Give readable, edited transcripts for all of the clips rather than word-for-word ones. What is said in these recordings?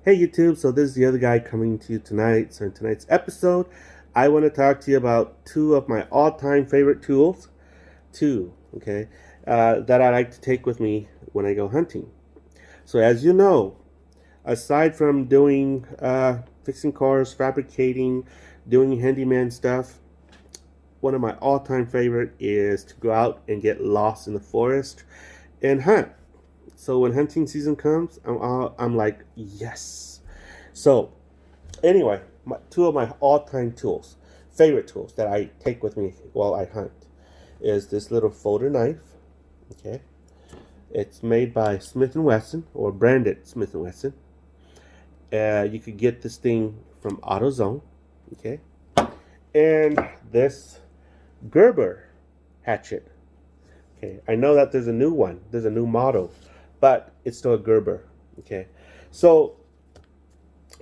Hey YouTube, so this is the other guy coming to you tonight. So in tonight's episode, I want to talk to you about two of my all-time favorite tools. Okay, that I like to take with me when I go hunting. So as you know, aside from doing fixing cars, fabricating, doing handyman stuff, one of my all-time favorite is to go out and get lost in the forest and hunt. So when hunting season comes, I'm like, yes. So anyway, two of my all-time tools, favorite tools that I take with me while I hunt, is this little folder knife. Okay, it's made by Smith & Wesson, or branded Smith & Wesson. You could get this thing from AutoZone. Okay, and this Gerber hatchet. Okay, I know that there's a new one, there's a new model, but it's still a Gerber. Okay, so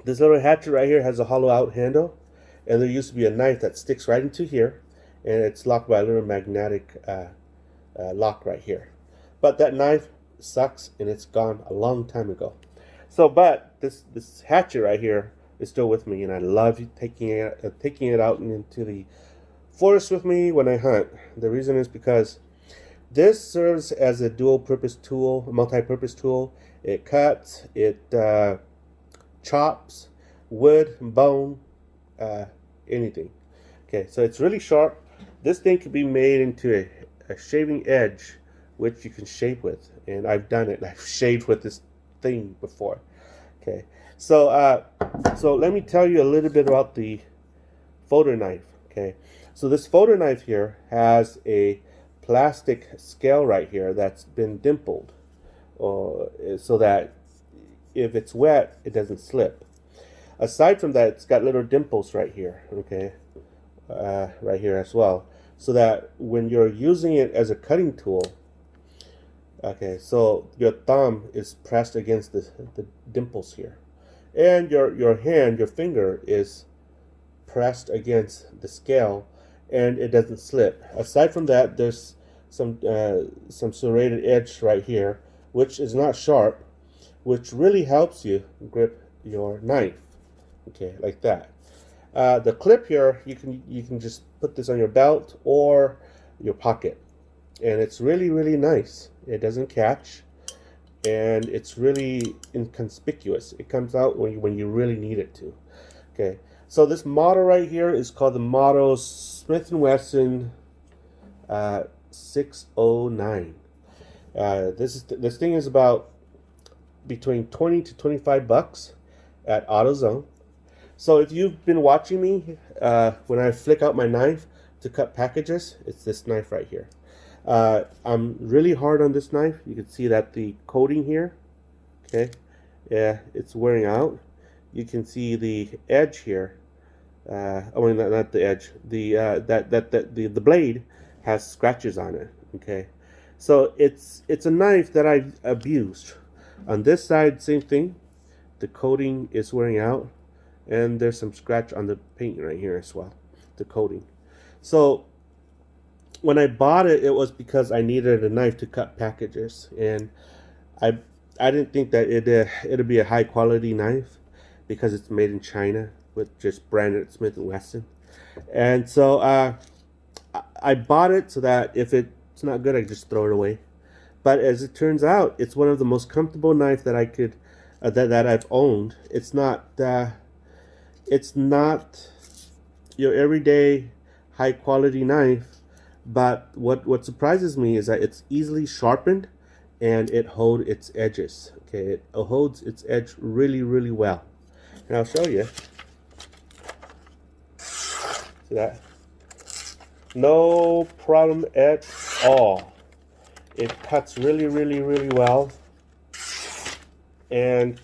this little hatchet right here has a hollow out handle, and there used to be a knife that sticks right into here, and it's locked by a little magnetic lock right here. But that knife sucks, and it's gone a long time ago. So, but this hatchet right here is still with me, and I love taking it out into the forest with me when I hunt. The reason is because this serves as a dual-purpose tool, a multi-purpose tool. It cuts, it chops, wood, bone, anything. Okay, so it's really sharp. This thing can be made into a shaving edge, which you can shave with, and I've done it. I've shaved with this thing before. Okay, so so let me tell you a little bit about the folder knife. Okay, so this folder knife here has a plastic scale right here that's been dimpled, so that if it's wet, it doesn't slip. Aside from that, it's got little dimples right here, okay, right here as well, so that when you're using it as a cutting tool, okay, so your thumb is pressed against the dimples here, and your hand, your finger is pressed against the scale, and it doesn't slip. Aside from that, there's some serrated edge right here, which is not sharp, which really helps you grip your knife. Okay, like that. The clip here, you can just put this on your belt or your pocket, and it's really nice. It doesn't catch, and it's really inconspicuous. It comes out when you really need it to. Okay, so this model right here is called the model Smith & Wesson 609. This thing is about between 20 to 25 bucks at AutoZone. So if you've been watching me, when I flick out my knife to cut packages, it's this knife right here. I'm really hard on this knife. You can see that the coating here, okay, yeah, it's wearing out. You can see the edge here. I mean, not the edge. The blade has scratches on it. Okay, so it's a knife that I've abused. On this side, same thing. The coating is wearing out, and there's some scratch on the paint right here as well, the coating. So when I bought it, it was because I needed a knife to cut packages, and I didn't think that it'd be a high quality knife because it's made in China with just branded Smith & Wesson. And so I bought it so that if it's not good, I just throw it away. But as it turns out, it's one of the most comfortable knives that I could that I've owned. It's not your everyday high quality knife, but what surprises me is that it's easily sharpened, and it holds its edges. Okay, it holds its edge really well. And I'll show you. See that? No problem at all. It cuts really well. And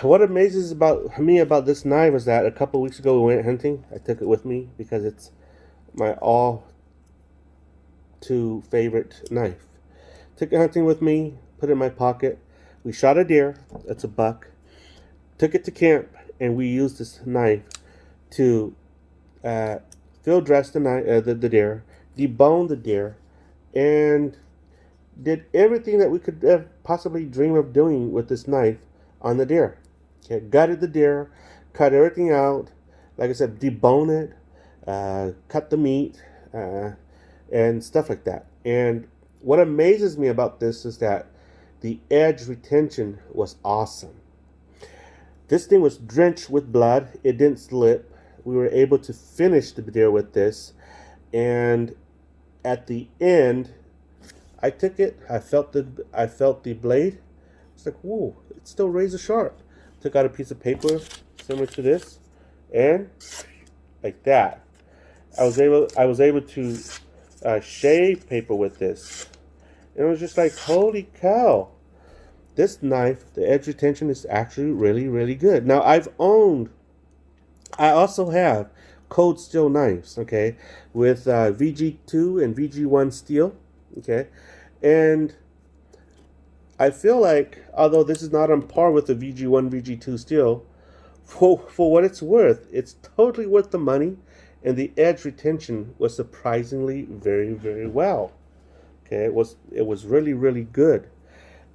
what amazes me about this knife is that a couple weeks ago we went hunting. I took it with me because it's my all too favorite knife. Took it hunting with me, put it in my pocket. We shot a deer. That's a buck. Took it to camp, and we used this knife to field dress the deer, debone the deer, and did everything that we could possibly dream of doing with this knife on the deer. Okay, gutted the deer, cut everything out. Like I said, debone it, cut the meat, and stuff like that. And what amazes me about this is that the edge retention was awesome. This thing was drenched with blood. It didn't slip. We were able to finish the deer with this. And at the end, I took it. I felt the blade. It's like, whoa, it's still razor sharp. Took out a piece of paper similar to this, and like that. I was able to shave paper with this. And it was just like, holy cow. This knife, the edge retention is actually really, really good. Now, I also have cold steel knives, okay, with VG2 and VG1 steel, okay, and I feel like, although this is not on par with the VG1, VG2 steel, for what it's worth, it's totally worth the money, and the edge retention was surprisingly very, very well. Okay, it was really, really good.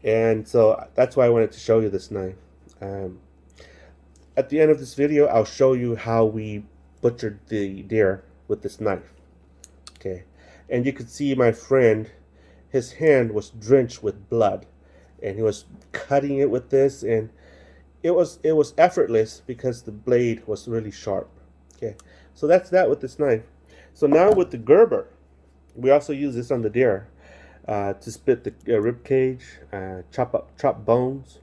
And so that's why I wanted to show you this knife. At the end of this video, I'll show you how we butchered the deer with this knife. Okay, and you could see my friend, his hand was drenched with blood, and he was cutting it with this, and it was effortless because the blade was really sharp. Okay, so that's that with this knife. So now with the Gerber, we also use this on the deer. To split the rib cage, chop bones.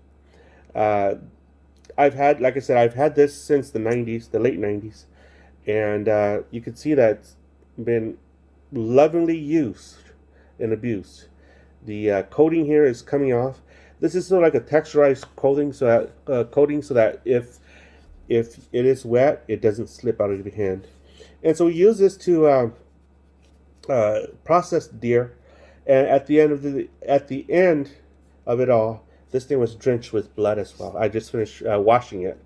Like I said, I've had this since the 90s, the late 90s, and you can see that it's been lovingly used and abused. The coating here is coming off. This is sort of like a texturized coating, so that if it is wet, it doesn't slip out of your hand. And so we use this to process deer. And at the end of it all, this thing was drenched with blood as well. I just finished washing it,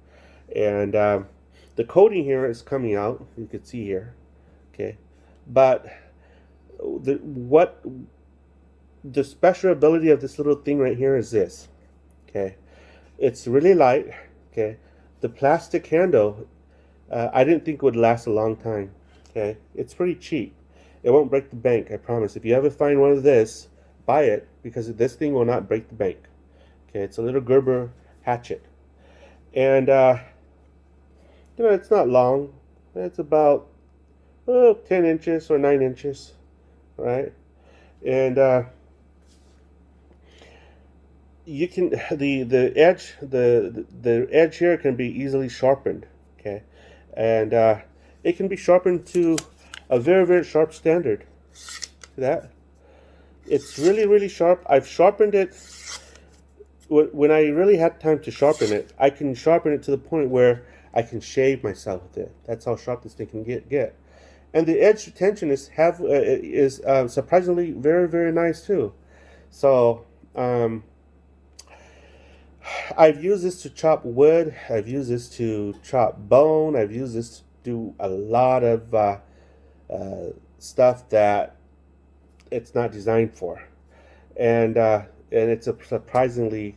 and the coating here is coming out. You can see here, okay. But the special ability of this little thing right here is this, okay. It's really light, okay. The plastic handle, I didn't think would last a long time, okay. It's pretty cheap. It won't break the bank, I promise. If you ever find one of this, buy it, because this thing will not break the bank. Okay, it's a little Gerber hatchet. And, it's not long. It's about 10 inches or 9 inches, right? And you can, the edge here can be easily sharpened, okay? And it can be sharpened to a very, very sharp standard. See that? It's really, really sharp. I've sharpened it when I really had time to sharpen it. I can sharpen it to the point where I can shave myself with it. That's how sharp this thing can get. And the edge retention is surprisingly very, very nice too. So I've used this to chop wood. I've used this to chop bone. I've used this to do a lot of stuff that it's not designed for, and it's a surprisingly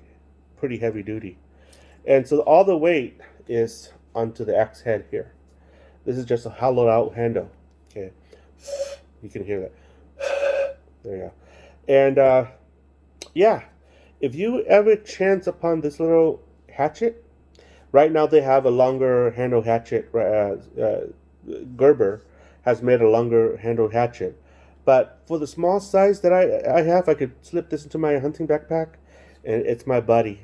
pretty heavy duty, and so all the weight is onto the axe head here. This is just a hollowed out handle. Okay, you can hear that. There you go. And yeah, if you ever chance upon this little hatchet, right now they have a longer handle hatchet. Gerber has made a longer handled hatchet, but for the small size that I have, I could slip this into my hunting backpack, and it's my buddy.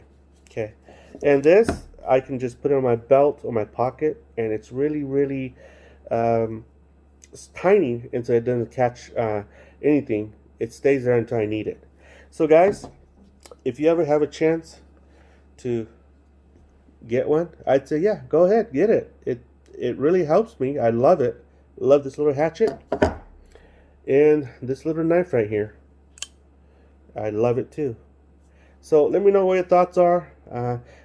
Okay, and this I can just put it on my belt or my pocket, and it's really, really it's tiny, and so it doesn't catch anything. It stays there until I need it. So guys, if you ever have a chance to get one, I'd say, yeah, go ahead, get it. It really helps me. I love it. Love this little hatchet and this little knife right here. I love it too. So let me know what your thoughts are.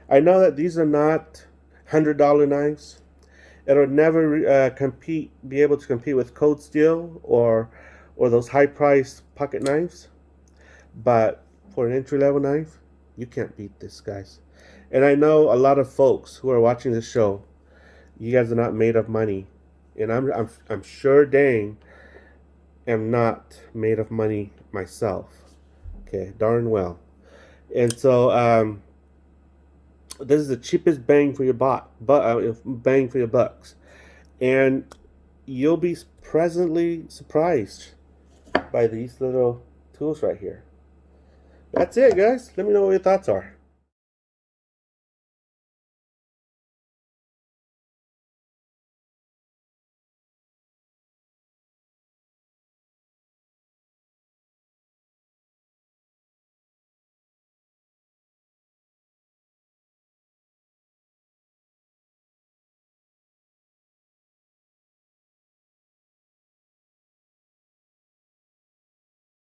I know that these are not $100 knives. It'll never be able to compete with cold steel or those high-priced pocket knives. But for an entry-level knife, you can't beat this, guys. And I know a lot of folks who are watching this show, you guys are not made of money. And I'm sure dang am not made of money myself. Okay, darn well. And so this is the cheapest bang for your bang for your bucks. And you'll be pleasantly surprised by these little tools right here. That's it, guys. Let me know what your thoughts are.